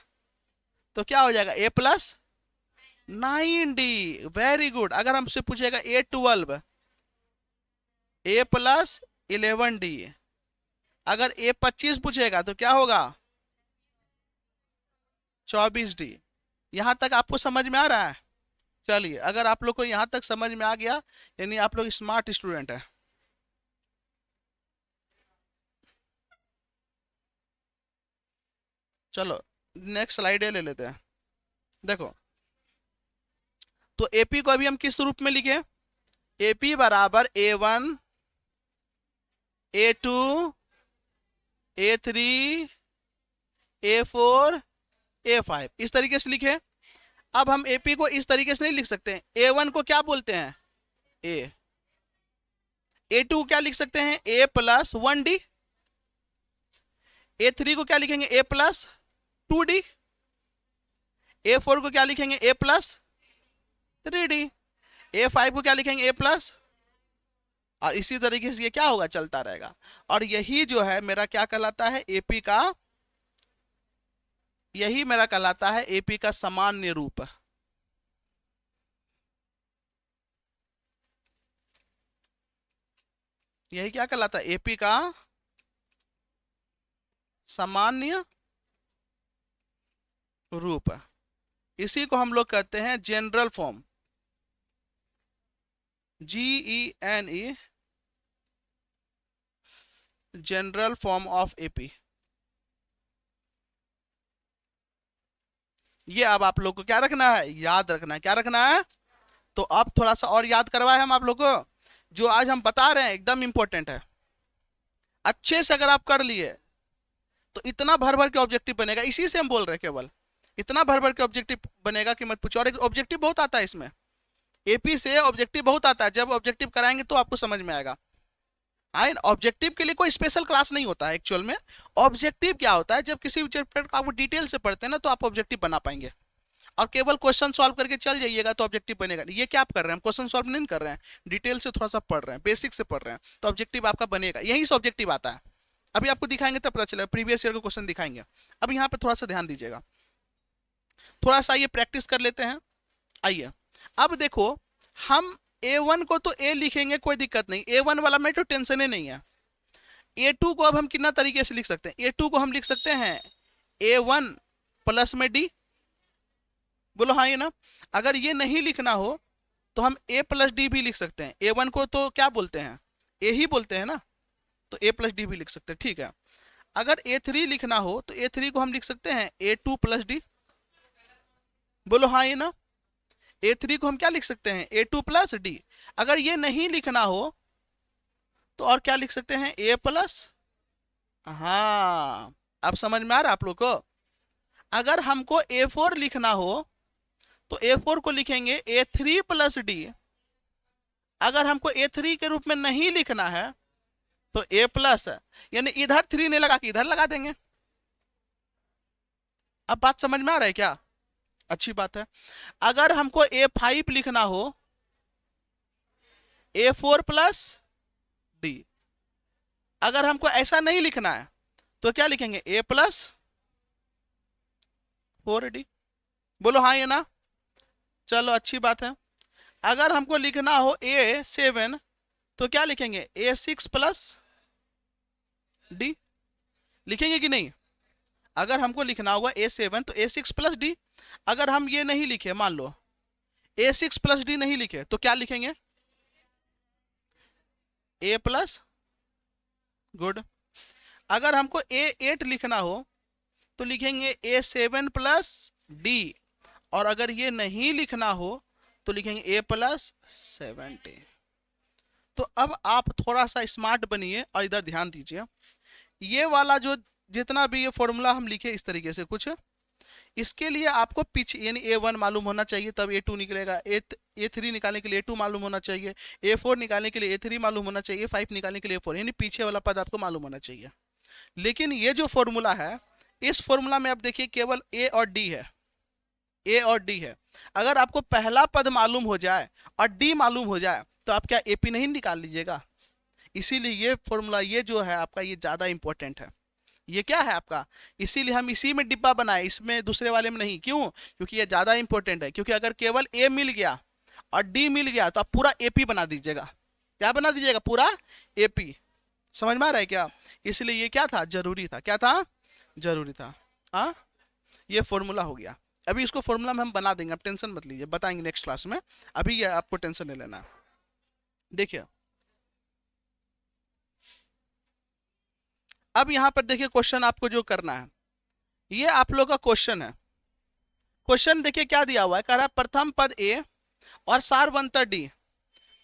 S1: तो क्या हो जाएगा, A+9D, वेरी गुड। अगर हमसे पूछेगा A12, A+11D। अगर A25 पूछेगा तो क्या होगा, 24D। यहां तक आपको समझ में आ रहा है। चलिए, अगर आप लोग को यहां तक समझ में आ गया यानी आप लोग स्मार्ट स्टूडेंट है। चलो नेक्स्ट स्लाइड ले लेते हैं। देखो, तो एपी को अभी हम किस रूप में लिखे, एपी बराबर A1, A2, A3, A4, A5 इस तरीके से लिखे। अब हम एपी को इस तरीके से नहीं लिख सकते। A1 को क्या बोलते हैं, A। A2 क्या लिख सकते हैं, A+1D। A3 को क्या लिखेंगे, A+2D। A4 को क्या लिखेंगे, A+3D। A5 को क्या लिखेंगे, A+, और इसी तरीके से ये क्या होगा, चलता रहेगा। और यही जो है मेरा क्या कहलाता है, एपी का, यही मेरा कहलाता है एपी का सामान्य रूप। यही क्या कहलाता है, एपी का सामान्य रूप। इसी को हम लोग कहते हैं general form, GENE, general form of AP. ये अब आप लोग को क्या रखना है, याद रखना है। क्या रखना है, तो अब थोड़ा सा और याद करवाए हम आप लोग को। जो आज हम बता रहे हैं एकदम इंपॉर्टेंट है। अच्छे से अगर आप कर लिए तो इतना भर भर के ऑब्जेक्टिव बनेगा। इसी से हम बोल रहे हैं, केवल इतना भर भर के ऑब्जेक्टिव बनेगा कि मत पूछो। और एक ऑब्जेक्टिव बहुत आता है इसमें, एपी से ऑब्जेक्टिव बहुत आता है। जब ऑब्जेक्टिव कराएंगे तो आपको समझ में आएगा। ऑब्जेक्टिव के लिए कोई स्पेशल क्लास नहीं होता है एक्चुअल में। ऑब्जेक्टिव क्या होता है, जब किसी भी चैप्टर को आप डिटेल से पढ़ते हैं ना तो आप ऑब्जेक्टिव बना पाएंगे। और केवल क्वेश्चन सॉल्व करके चल जाइएगा तो ऑब्जेक्टिव बनेगा नहीं। ये क्या आप कर रहे हैं, हम क्वेश्चन सॉल्व नहीं कर रहे हैं, डिटेल से थोड़ा सा पढ़ रहे हैं, बेसिक से पढ़ रहे हैं, तो ऑब्जेक्टिव आपका बनेगा। यहीं से ऑब्जेक्टिव आता है। अभी आपको दिखाएंगे तब पता चलेगा, प्रीवियस ईयर का क्वेश्चन दिखाएंगे। अब यहाँ पे थोड़ा सा ध्यान दीजिएगा, थोड़ा सा ये प्रैक्टिस कर लेते हैं। आइए अब देखो, हम A1 को तो A लिखेंगे, कोई दिक्कत नहीं, A1 वाला में तो टेंशन ही नहीं है। A2 को अब हम कितना तरीके से लिख सकते हैं, A2 को हम लिख सकते हैं A1 प्लस में D। बोलो हाँ ये ना। अगर ये नहीं लिखना हो तो हम A+D भी लिख सकते हैं। A1 को तो क्या बोलते हैं, A ही बोलते हैं ना, तो A+D भी लिख सकते हैं, ठीक है। अगर A3 लिखना हो तो A3 को हम लिख सकते हैं A2+D। बोलो हाँ ये ना। A3 को हम क्या लिख सकते हैं, A2+D। अगर ये नहीं लिखना हो तो और क्या लिख सकते हैं, A+। हाँ, अब समझ में आ रहा है आप लोग को। अगर हमको A4 लिखना हो तो A4 को लिखेंगे A3+D। अगर हमको A3 के रूप में नहीं लिखना है तो A+, यानी इधर 3 नहीं लगा के इधर लगा देंगे। अब बात समझ में आ रहा है क्या, अच्छी बात है। अगर हमको A5 लिखना हो, A4+D। अगर हमको ऐसा नहीं लिखना है तो क्या लिखेंगे, A+4D। बोलो हाँ ये ना। चलो अच्छी बात है। अगर हमको लिखना हो A7 तो क्या लिखेंगे, A6+D। लिखेंगे कि नहीं। अगर हमको लिखना होगा A7 तो A6 प्लस डी। अगर हम ये नहीं लिखे, मान लो A6 प्लस डी नहीं लिखे, तो क्या लिखेंगे? A plus, good. अगर हमको A8 लिखना हो तो लिखेंगे A7 प्लस डी। और अगर ये नहीं लिखना हो तो लिखेंगे A प्लस 7D। तो अब आप थोड़ा सा स्मार्ट बनिए और इधर ध्यान दीजिए। ये वाला जो जितना भी ये फॉर्मूला हम लिखे इस तरीके से कुछ, इसके लिए आपको पीछे यानी A1 मालूम होना चाहिए, तब A2 निकलेगा। A3 निकालने के लिए A2 मालूम होना चाहिए, A4 निकालने के लिए A3 मालूम होना चाहिए, A5 निकालने के लिए A4, यानी पीछे वाला पद आपको मालूम होना चाहिए। लेकिन ये जो फॉर्मूला है, इस फॉर्मूला में आप देखिए केवल A और D है, A और D है। अगर आपको पहला पद मालूम हो जाए और D मालूम हो जाए तो आप क्या AP नहीं निकाल लीजिएगा? इसीलिए ये फॉर्मूला, ये जो है आपका, ये ज़्यादा इंपॉर्टेंट है। ये क्या है आपका, इसीलिए हम इसी में डिब्बा बनाए, इसमें दूसरे वाले में नहीं। क्यों? क्योंकि ये ज़्यादा इंपॉर्टेंट है। क्योंकि अगर केवल A मिल गया और D मिल गया तो आप पूरा AP बना दीजिएगा। क्या बना दीजिएगा? पूरा AP। समझ में आ रहा है क्या? इसलिए ये क्या था, जरूरी था। क्या था? जरूरी था। हाँ, ये फॉर्मूला हो गया। अभी इसको फॉर्मूला में हम बना देंगे, आप टेंशन मत लीजिए, बताएंगे नेक्स्ट क्लास में। अभी ये आपको टेंशन नहीं लेना। देखिए अब यहां पर देखिए क्वेश्चन आपको जो करना है, ये आप लोग का क्वेश्चन है। क्वेश्चन देखिए क्या दिया हुआ है, कह रहा है प्रथम पद A और सारवंतर D।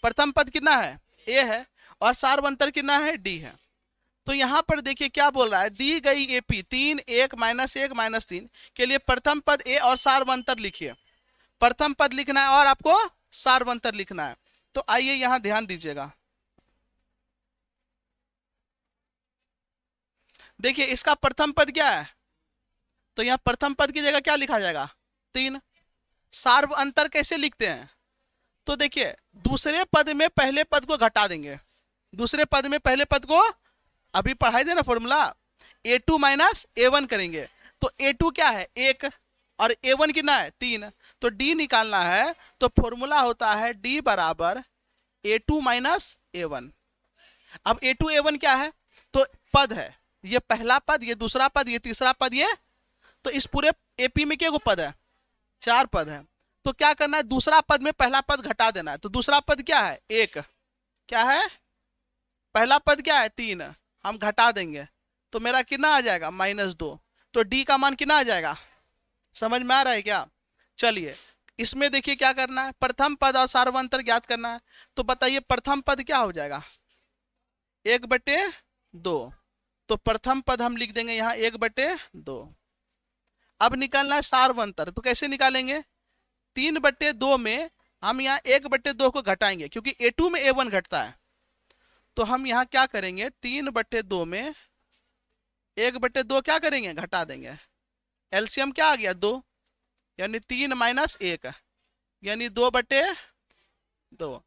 S1: प्रथम पद कितना है? A है और सारवंतर कितना है? D है। तो यहां पर देखिए क्या बोल रहा है, दी गई AP 3 1 -1 -3 के लिए प्रथम पद A और सारवंतर लिखिए। प्रथम पद लिखना है और आपको सारवंतर लिखना है। तो आइए यहां ध्यान दीजिएगा। देखिए इसका प्रथम पद क्या है, तो यहां प्रथम पद की जगह क्या लिखा जाएगा? 3। सार्व अंतर कैसे लिखते हैं? तो देखिए दूसरे पद में पहले पद को घटा देंगे। दूसरे पद में पहले पद को, अभी पढ़ाई दे ना फॉर्मूला, A2 माइनस A1 करेंगे। तो A2 क्या है? 1 और A1 कितना है? 3। तो D निकालना है तो फॉर्मूला होता है D बराबर A2 माइनस A1। अब A2 A1 क्या है? तो पद है, ये पहला पद, ये दूसरा पद, ये तीसरा पद, ये। तो इस पूरे AP में क्या पद है? 4 पद है। तो क्या करना है, दूसरा पद में पहला पद घटा देना है। तो दूसरा पद क्या है? 1। क्या है? पहला पद क्या है? 3। हम घटा देंगे तो मेरा कितना आ जाएगा? -2। तो D का मान कितना आ जाएगा? समझ में आ रहा है क्या? चलिए इसमें देखिए क्या करना है, प्रथम पद और सार्वंतर ज्ञात करना है। तो बताइए प्रथम पद क्या हो जाएगा? 1/2। तो प्रथम पद हम लिख देंगे यहाँ 1/2। अब निकालना है सार्वंतर, तो कैसे निकालेंगे? 3/2 में हम यहाँ 1/2 को घटाएंगे, क्योंकि A2 में A1 घटता है। तो हम यहाँ क्या करेंगे, 3/2 में 1/2 क्या करेंगे? घटा देंगे। एलसीएम क्या आ गया? 2, यानी 3 - 1 यानी 2/2।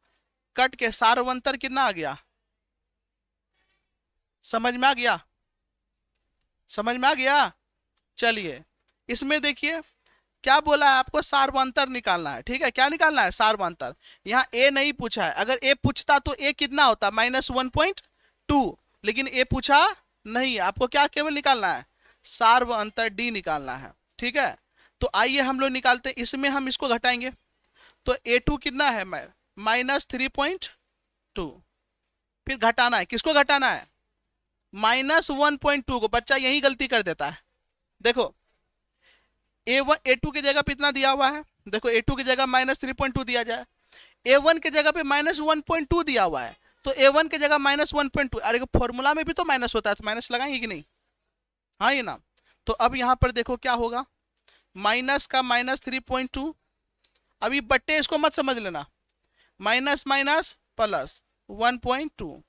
S1: कट के सार्वंतर कितना आ गया? समझ में आ गया? समझ में आ गया? चलिए इसमें देखिए क्या बोला है, आपको सार्वंतर निकालना है। ठीक है, क्या निकालना है? सार्वंतर। यहाँ A नहीं पूछा है, अगर A पूछता तो A कितना होता? -1.2, लेकिन A पूछा नहीं। आपको क्या केवल निकालना है? सार्वंतर D निकालना है। ठीक है, तो आइए हम लोग निकालते हैं। इसमें हम इसको घटाएंगे तो A2 कितना है? -3.2। फिर घटाना है, किसको घटाना है? -1.2 को। बच्चा यही गलती कर देता है। देखो A1 A2 की जगह पे इतना दिया हुआ है, देखो A2 की जगह -3.2 दिया जाए, A1 की जगह पे -1.2 दिया हुआ है, तो A1 की जगह -1.2। अरे फॉर्मूला में भी तो माइनस होता है, तो माइनस लगाएंगे कि नहीं? हाँ ये ना। तो अब यहाँ पर देखो क्या होगा, माइनस का -3.2। अभी बट्टे इसको मत समझ लेना, minus minus plus 1.2,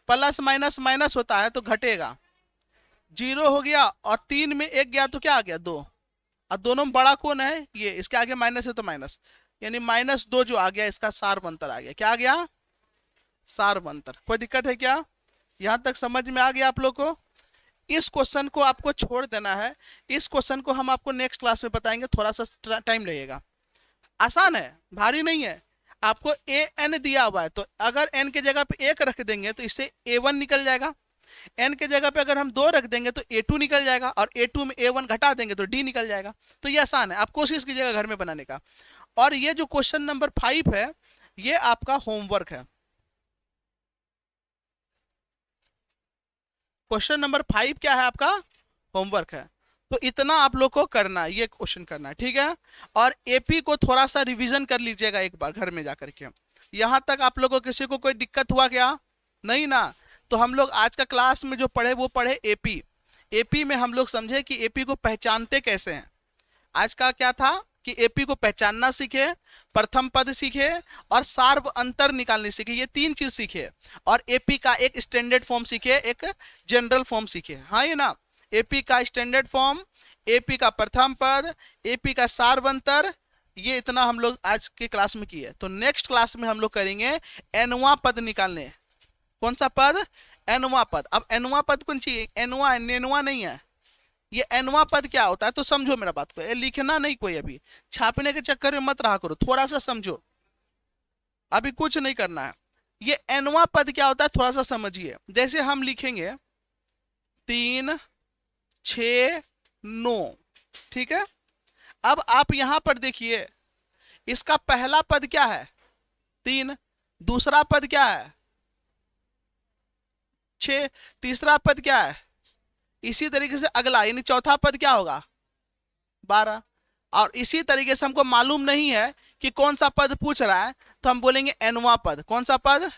S1: plus minus minus होता है तो घटेगा, 0 हो गया और 3 में 1 गया तो क्या आ गया? 2। और दोनों में बड़ा कौन है? ये। इसके आगे माइनस है तो माइनस, यानी -2 जो आ गया इसका सार्वंतर आ गया। क्या आ गया? सार्वंतर। कोई दिक्कत है क्या? यहां तक समझ में आ गया आप लोग को? इस क्वेश्चन को आपको छोड़ देना है। इस क्वेश्चन को हम आपको नेक्स्ट क्लास में बताएंगे, थोड़ा सा टाइम लगेगा। आसान है, भारी नहीं है। आपको A n दिया हुआ है, तो अगर n की जगह पे 1 रख देंगे तो इससे A1 निकल जाएगा। n के जगह पे अगर हम 2 रख देंगे तो a2 निकल जाएगा, और a2 में a1 घटा देंगे तो d निकल जाएगा। तो ये आसान है, आप कोशिश कीजिएगा घर में बनाने का। और ये जो क्वेश्चन नंबर 5 है, ये आपका होमवर्क है। क्वेश्चन नंबर 5 क्या है आपका? होमवर्क है। तो इतना आप लोग को करना है, ये क्वेश्चन करना है, ठीक है। और एपी को थोड़ा सा रिवीजन कर लीजिएगा एक बार घर में जाकर के। यहां तक आप लोगों को किसी को कोई दिक्कत हुआ क्या? नहीं ना? तो हम लोग आज का क्लास में जो पढ़े वो पढ़े एपी। एपी में हम लोग समझे कि एपी को पहचानते कैसे हैं। आज का क्या था कि एपी को पहचानना सीखे, प्रथम पद सीखे, और सार्व अंतर निकालने सीखे। ये 3 चीज सीखे। और एपी का एक स्टैंडर्ड फॉर्म सीखे, एक जनरल फॉर्म सीखे। हाँ ये ना, एपी का स्टैंडर्ड फॉर्म, एपी का प्रथम पद, एपी का सार्व अंतर, ये इतना हम लोग आज के क्लास में किए। तो नेक्स्ट क्लास में हम लोग करेंगे एनवा पद निकालने। कौन सा पद? एनवा पद। अब एनवा पद कौन चाहिए? एनवा नेनवा नहीं है। ये एनवा पद क्या होता है तो समझो मेरा बात को, ये लिखना नहीं कोई, अभी छापने के चक्कर में मत रहा करो, थोड़ा सा समझो, अभी कुछ नहीं करना है। ये एनवा पद क्या होता है थोड़ा सा समझिए। जैसे हम लिखेंगे 3 6 9, ठीक है। अब आप यहां पर देखिए, इसका पहला पद क्या है? 3। दूसरा पद क्या है? 6। तीसरा पद क्या है? इसी तरीके से अगला, यानी चौथा पद क्या होगा? 12। और इसी तरीके से हमको मालूम नहीं है कि कौन सा पद पूछ रहा है, तो हम बोलेंगे एनवा पद। कौन सा पद?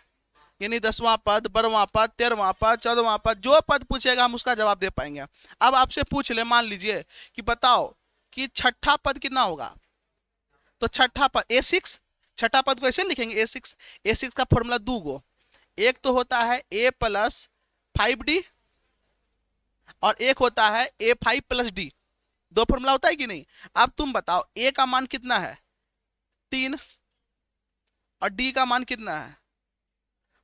S1: यानी 10वां पद, 12वां पद, 13वां पद, 14वां पद, जो पद पूछेगा हम उसका जवाब दे पाएंगे। अब आपसे पूछ ले, मान लीजिए कि बताओ कि छठा पद कितना होगा, तो छठा पद A6। छठा पद को ऐसे लिखेंगे A6। A6 का फॉर्मूला 2 गो, एक तो होता है A + 5D, और एक होता है A5 + D। 2 फॉर्मूला होता है कि नहीं? अब तुम बताओ A का मान कितना है? 3, और D का मान कितना है?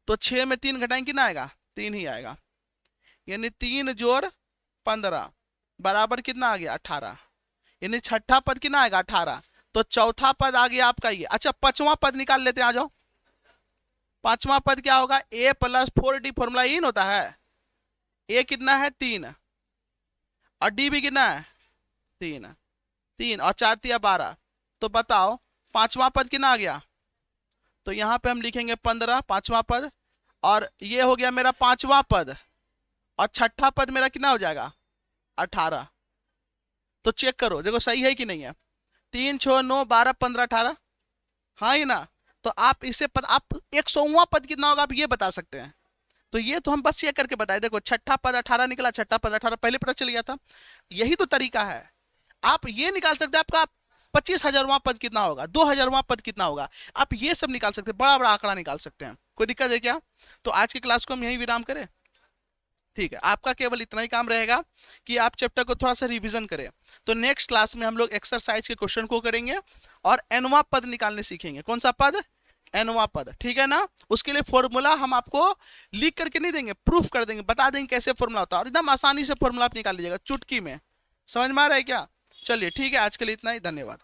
S1: तो 6 में 3 घटाएंगे कितना आएगा? 3 ही आएगा। यानी 3 + 15 बराबर कितना आ गया? 18। यानी छठा पद कितना आएगा? 18। तो चौथा पद आ गया आपका ये। अच्छा, 5वां पद निकाल लेते हैं, आ जाओ। 5वां पद क्या होगा? A + 4D। फॉर्मूला इन होता है। A कितना है? 3, और D भी कितना है? 3। 3 और 4 × 12। तो बताओ 5वां पद कितना आ गया? तो यहां पे हम लिखेंगे 15, 5वां पद, और ये हो गया मेरा 5वां पद, और छठा पद मेरा कितना हो जाएगा? 18। तो चेक करो देखो सही है कि नहीं है। 3 6 9 12 15 18, हाँ ही ना? तो आप इसे आप 100वां पद कितना होगा आप ये बता सकते हैं। तो ये तो हम बस चेक करके बताए। देखो छठा पद 18 निकला, छठा पद 18 पहले पता चल गया था। यही तो तरीका है। आप ये निकाल सकते हैं आपका 25,000वां पद कितना होगा, 2,000वां पद कितना होगा, आप ये सब निकाल सकते हैं, बड़ा बड़ा आंकड़ा निकाल सकते हैं। कोई दिक्कत है क्या? तो आज की क्लास को हम यहीं विराम करें, ठीक है। आपका केवल इतना ही काम रहेगा कि आप चैप्टर को थोड़ा सा रिवीजन करें। तो नेक्स्ट क्लास में हम लोग एक्सरसाइज के क्वेश्चन को करेंगे और एनवा पद निकालने सीखेंगे। कौन सा पद? एनवा पद, ठीक है ना। उसके लिए फॉर्मूला हम आपको लिख करके नहीं देंगे, प्रूफ कर देंगे, बता देंगे कैसे फॉर्मूला होता है, और एकदम आसानी से फॉर्मूला आप निकाल लीजिएगा चुटकी में। समझ में आ रहा है क्या? चलिए ठीक है, आज के लिए इतना ही, धन्यवाद।